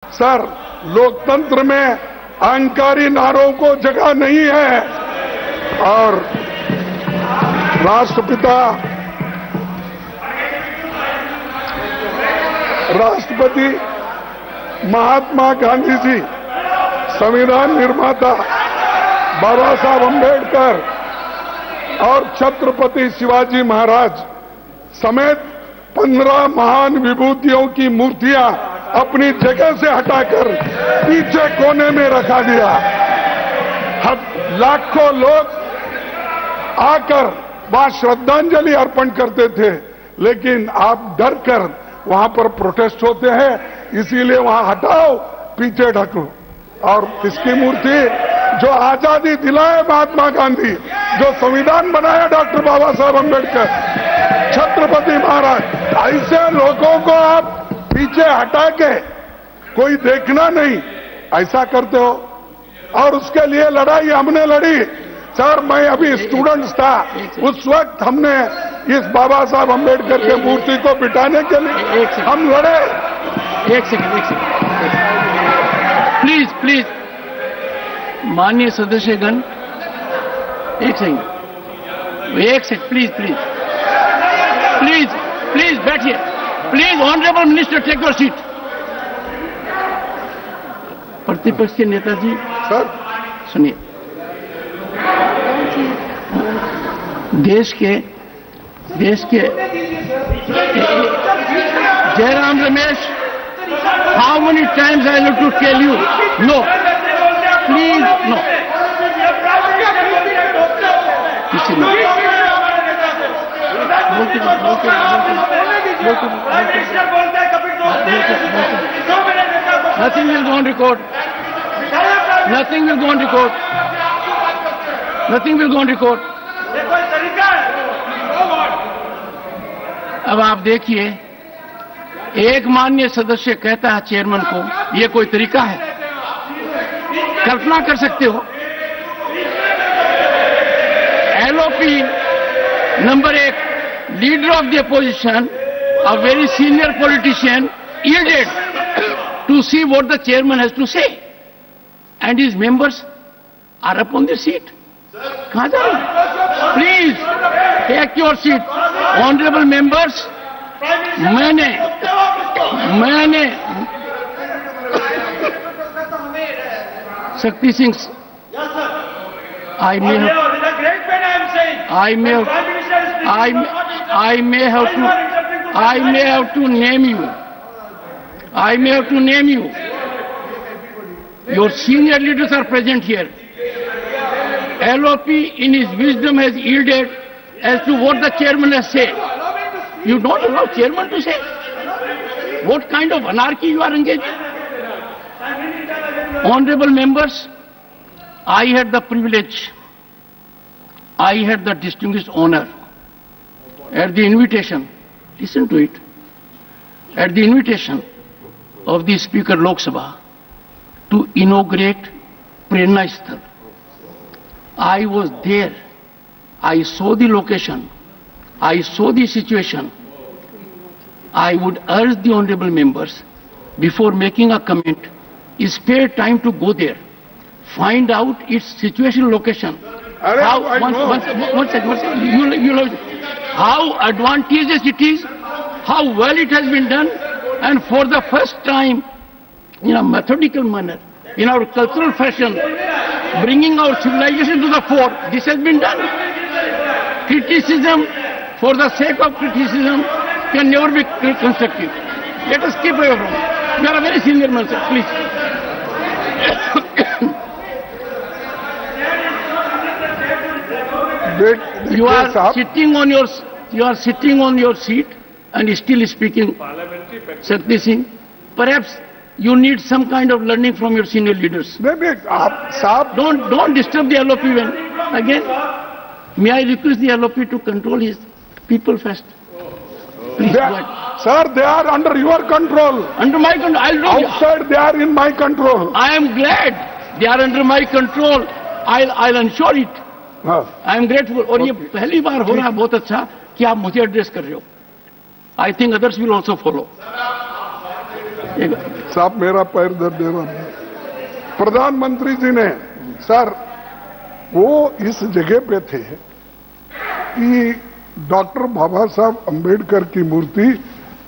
Sir, लोकतंत्र में अहंकारी नारों को जगह नहीं है और राष्ट्रपति महात्मा गांधी जी, संविधान निर्माता बाबा साहब अंबेडकर और छत्रपति शिवाजी महाराज समेत 15 महान विभूतियों की मूर्तियां अपनी जगह से हटाकर पीछे कोने में रखा दिया। लाखों लोग आकर वहां श्रद्धांजलि अर्पण करते थे, लेकिन आप डर कर वहां पर प्रोटेस्ट होते हैं, इसीलिए वहां हटाओ, पीछे ढको। और किसकी मूर्ति? जो आजादी दिलाए महात्मा गांधी, जो संविधान बनाया डॉक्टर बाबा साहब अंबेडकर, छत्रपति महाराज, ऐसे लोगों को आप पीछे हटा के कोई देखना नहीं, ऐसा करते हो। और उसके लिए लड़ाई हमने लड़ी। सर, मैं अभी स्टूडेंट्स था, उस वक्त हमने इस बाबा साहब अंबेडकर के मूर्ति को बिठाने के लिए हम लड़े। एक सेकंड प्लीज माननीय सदस्यगण, एक सेकंड प्लीज बैठिए। Please honourable minister, take your seat. प्रतिपक्ष के नेताजी सर, सुनिए। देश के Jairam Ramesh, how many times I have to tell you? No, please no. Nothing will go on record. Nothing will go on record. Nothing will go on record. अब आप देखिए, एक माननीय सदस्य कहता है चेयरमैन को, ये कोई तरीका है? कल्पना कर सकते हो? LOP number 1, leader of the opposition, a very senior politician, yielded to see what the chairman has to say, and his members are upon their seat. कहाँ जा रहे हैं? Please take your seat, honorable members. मैंने Shakti Singh, I may have to name you. Your senior leaders are present here. LOP in his wisdom has yielded as to what the chairman has said. You don't allow chairman to say? What kind of anarchy you are engaged in? Honorable members, I had the privilege, I had the distinguished honor, at the invitation, listen to it, at the invitation of the Speaker Lok Sabha to inaugurate Prerna Sthal. I was there, I saw the location, I saw the situation. I would urge the honorable members, before making a comment, spare time to go there, find out its situation, location. One second. How advantageous it is, how well it has been done, and for the first time, in a methodical manner, in our cultural fashion, bringing our civilization to the fore, this has been done. Criticism, for the sake of criticism, can never be constructive. Let us keep away from it. You are a very senior man, sir. Please. You are sitting on your seat and still speaking. Shakti Singh, perhaps you need some kind of learning from your senior leaders. Don't disturb the LOP again. May I request the LOP to control his people first? Please go ahead. Sir, they are under your control. Under my control. Outside, they are in my control. I am glad they are under my control. I'll ensure it. I am grateful. और ये पहली बार हो रहा है, बहुत अच्छा कि आप मुझे एड्रेस कर रहे हो. I think others will also follow. साहब मेरा पैर दर्द दे रहा है। प्रधानमंत्री जी ने सर वो इस जगह पे थे कि डॉक्टर बाबा साहब अंबेडकर की मूर्ति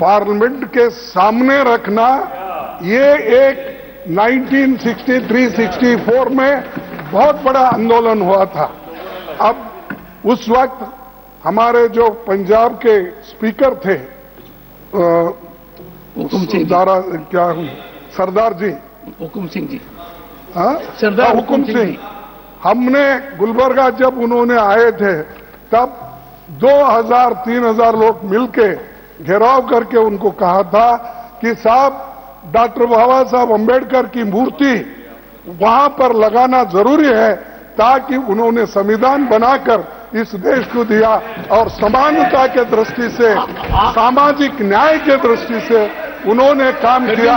पार्लियामेंट के सामने रखना, ये एक 1963-64 में बहुत बड़ा आंदोलन हुआ था। अब उस वक्त हमारे जो पंजाब के स्पीकर थे सरदार जी, हुकुम सिंह जी, सरदार हुकुम सिंह, हमने गुलबर्गा जब उन्होंने आए थे तब 2000-3000 लोग मिलके घेराव करके उनको कहा था कि साहब डॉक्टर बाबा साहब अंबेडकर की मूर्ति वहां पर लगाना जरूरी है, ताकि उन्होंने संविधान बनाकर इस देश को दिया और समानता के दृष्टि से, सामाजिक न्याय के दृष्टि से उन्होंने काम किया।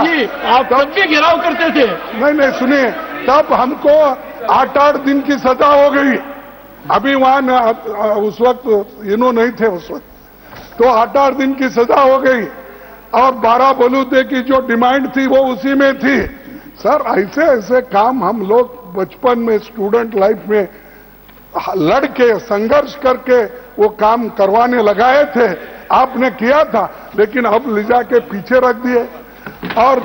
आप तब भी घेराव करते थे? नहीं सुनिए, तब हमको 8-8 दिन की सजा हो गई। अभी वहां उस वक्त इन्हों नहीं थे उस वक्त, तो 8-8 दिन की सजा हो गई और 12 बलूते की जो डिमांड थी वो उसी में थी। सर ऐसे ऐसे काम हम लोग बचपन में स्टूडेंट लाइफ में लड़के संघर्ष करके वो काम करवाने लगाए थे, आपने किया था, लेकिन अब ले जाके पीछे रख दिए। और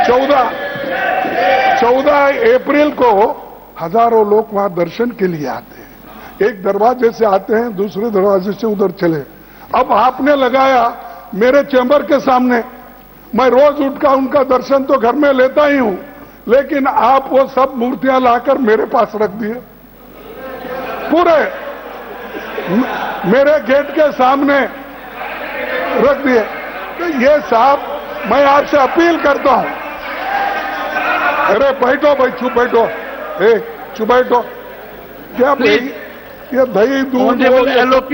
14 अप्रैल को हजारों लोग वहां दर्शन के लिए आते हैं। एक दरवाजे से आते हैं, दूसरे दरवाजे से उधर चले। अब आपने लगाया मेरे चैम्बर के सामने, मैं रोज उठकर उनका दर्शन तो घर में लेता ही हूं, लेकिन आप वो सब मूर्तियां लाकर मेरे पास रख दिए, पूरे मेरे गेट के सामने रख दिए। तो ये साहब मैं आपसे अपील करता हूं, अरे बैठो भाई, चुप बैठो, चुप बैठो। क्या भाई ये दही दूध LOP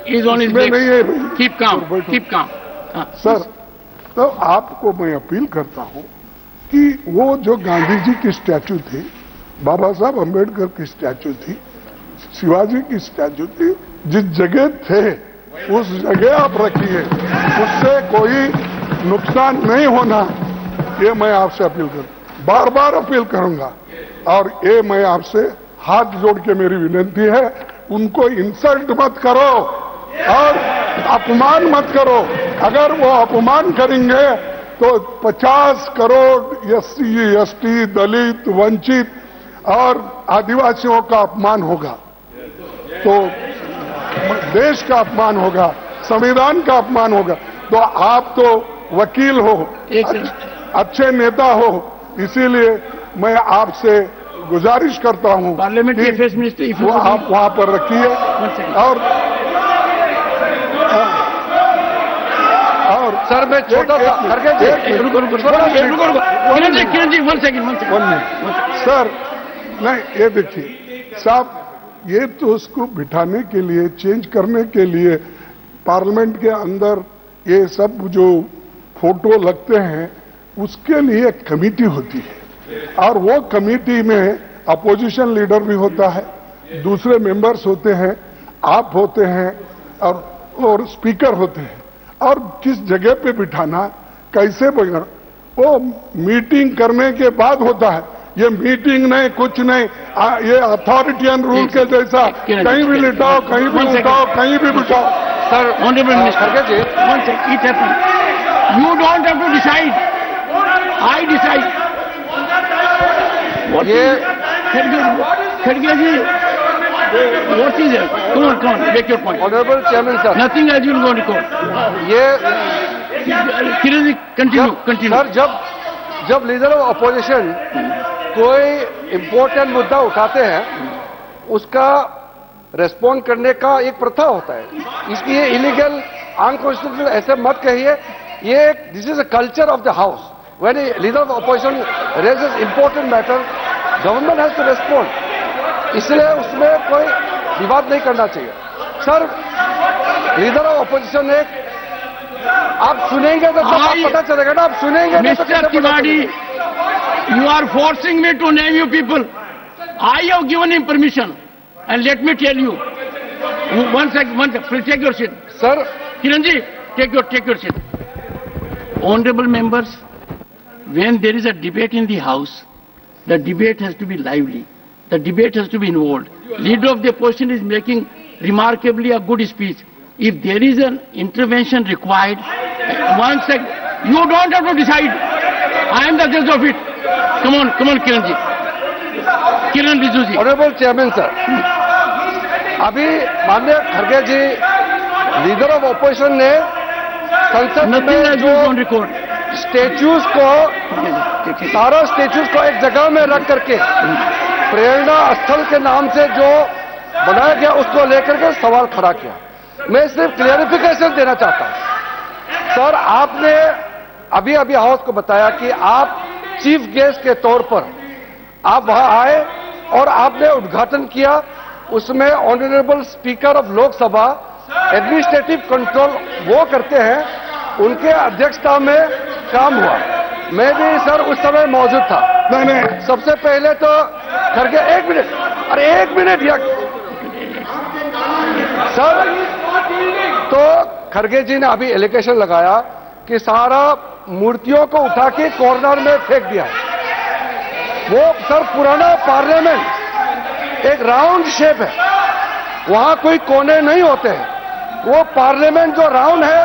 is on his नहीं है, keep calm, keep calm। Sir तो आपको मैं अपील करता हूं कि वो जो गांधी जी की स्टैचू थी, बाबा साहब अंबेडकर की स्टैचू थी, शिवाजी की स्टैचू थी, जिस जगह थे उस जगह आप रखिए, उससे कोई नुकसान नहीं होना, ये मैं आपसे अपील बार बार अपील करूंगा। और ये मैं आपसे हाथ जोड़ के मेरी विनती है, उनको इंसल्ट मत करो और अपमान मत करो। अगर वो अपमान करेंगे तो 50 करोड़ SC ST दलित वंचित और आदिवासियों का अपमान होगा, तो देश का अपमान होगा, संविधान का अपमान होगा। तो आप तो वकील हो, अच्छे नेता हो, इसीलिए मैं आपसे गुजारिश करता हूं पार्लियामेंट के अफेयर्स मिनिस्टर वो आप वहां पर रखिए। और सर मैं छोटा सा सर नहीं, ये देखिए साहब, ये तो उसको बिठाने के लिए, चेंज करने के लिए पार्लियामेंट के अंदर ये सब जो फोटो लगते हैं उसके लिए कमेटी होती है, और वो कमेटी में अपोजिशन लीडर भी होता है, दूसरे मेंबर्स होते हैं, आप होते हैं और स्पीकर होते हैं। और किस जगह पे बिठाना, कैसे बिठाना, वो मीटिंग करने के बाद होता है। ये मीटिंग नहीं, कुछ नहीं, ये अथॉरिटियन रूल के जैसा कहीं भी लिटाओ, कहीं भी उठाओ, कहीं भी बिठाओ। Sir honourable minister, you don't have to decide, I decide. ये खड़गे ji, what is it? Come on, make your point. Honorable Chairman sir, nothing as you will go to court. ये continue. सर जब लीडर ऑफ अपोजिशन कोई important मुद्दा उठाते हैं, उसका respond करने का एक प्रथा होता है, इसलिए इलीगल अनकॉन्स्टिट्यूशनल ऐसे मत कहिए। ये this is a culture of the house. When a leader of opposition raises important matter, government has to respond, इसलिए उसमें कोई विवाद नहीं करना चाहिए। सर लीडर ऑफ अपोजिशन एक, आप सुनेंगे तो पता चलेगा ना, आप सुनेंगे। Mister Tiwari, you are forcing me to name you people. I have given him permission, and let me tell you, one second, please take your seat. Sir, Kiranji, take your seat. Honorable members, when there is a debate in the House, the debate has to be lively. The debate has to be involved. Leader of the opposition is making remarkably a good speech. If there is an intervention required, one second, you don't have to decide. I am the judge of it. Come on, Kiran ji. Kiran Rijiju ji. Honourable chairman sir, अभी माननीय खड़गे जी leader of opposition ने संसद Nothing में like जो this on record. Statues को सारा statues को एक जगह में रख करके प्रेरणा स्थल के नाम से जो बनाया गया उसको लेकर के सवाल खड़ा किया। मैं सिर्फ क्लियरिफिकेशन देना चाहता हूं। सर, आपने अभी अभी हाउस को बताया कि आप चीफ गेस्ट के तौर पर आप वहां आए और आपने उद्घाटन किया। उसमें honourable speaker of Lok Sabha administrative control वो करते हैं, उनके अध्यक्षता में काम हुआ। मैं भी सर उस समय मौजूद था। नहीं, सबसे पहले तो खड़गे, एक मिनट, अरे एक मिनट यार सर, तो खड़गे जी ने अभी एलिगेशन लगाया कि सारा मूर्तियों को उठा के कॉर्नर में फेंक दिया। वो सर पुराना पार्लियामेंट एक राउंड शेप है, वहां कोई कोने नहीं होते हैं। वो पार्लियामेंट जो राउंड है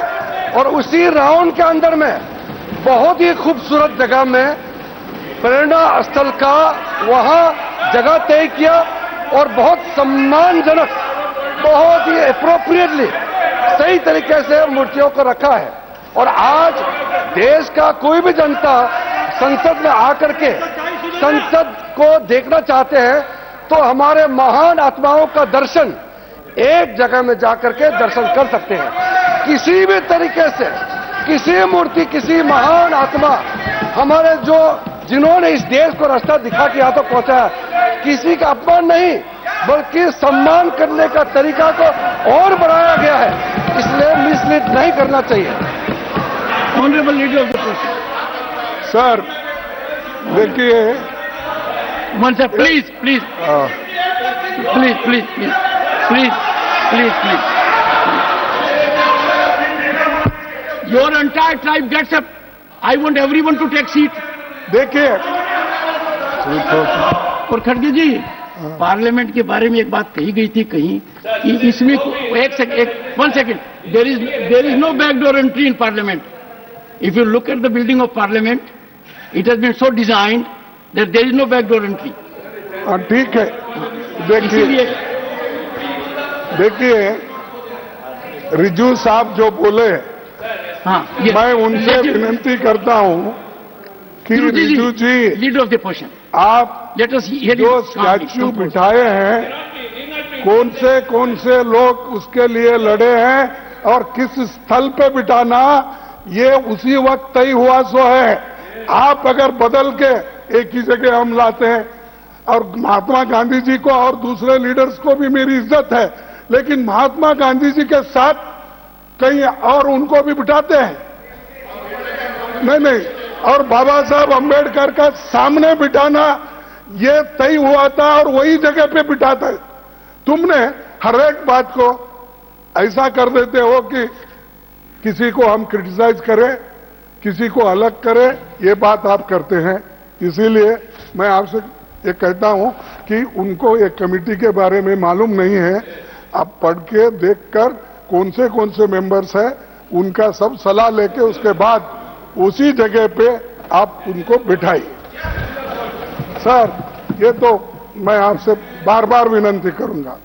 और उसी राउंड के अंदर में बहुत ही खूबसूरत जगह में प्रेरणा स्थल का वहां जगह तय किया और बहुत सम्मानजनक, बहुत ही एप्रोप्रिएटली सही तरीके से मूर्तियों को रखा है। और आज देश का कोई भी जनता संसद में आकर के संसद को देखना चाहते हैं तो हमारे महान आत्माओं का दर्शन एक जगह में जाकर के दर्शन कर सकते हैं। किसी भी तरीके से किसी मूर्ति, किसी महान आत्मा हमारे जो जिन्होंने इस देश को रास्ता दिखा के यहाँ तक पहुंचाया, किसी का अपमान नहीं बल्कि सम्मान करने का तरीका को और बढ़ाया गया है। इसलिए मिसलीड नहीं करना चाहिए। Honorable Leader of the Opposition. Sir देखिए, One sir, please. Please. Your entire tribe gets up. I want everyone to take seat. देखिए और खड़गे जी, पार्लियामेंट के बारे में एक बात कही गई थी कहीं कि इसमें one second, there is no backdoor entry in parliament. If you look at the building of parliament, it has been so designed that there is no backdoor entry. ठीक है। इसीलिए देखिए रिजू साहब जो बोले, मैं उनसे विनती करता हूं कि रिजू जी, लीडर ऑफ द ऑपोजिशन, आप जो स्टैच्यू बिठाए हैं, कौन से लोग उसके लिए लड़े हैं और किस स्थल पे बिठाना, ये उसी वक्त तय हुआ सो है। आप अगर बदल के एक ही जगह हम लाते हैं, और महात्मा गांधी जी को और दूसरे लीडर्स को भी मेरी इज्जत है, लेकिन महात्मा गांधी जी के साथ कहीं और उनको भी बिठाते हैं। नहीं, और बाबा साहब अंबेडकर का सामने बिठाना ये तय हुआ था और वही जगह पे बिठाता है। तुमने हर एक बात को ऐसा कर देते हो कि किसी को हम क्रिटिसाइज करें, किसी को अलग करें, ये बात आप करते हैं। इसीलिए मैं आपसे ये कहता हूं कि उनको एक कमेटी के बारे में मालूम नहीं है। आप पढ़ के देखकर कौन से मेंबर्स हैं, उनका सब सलाह लेके उसके बाद उसी जगह पे आप उनको बिठाइए। सर, ये तो मैं आपसे बार बार विनती करूंगा।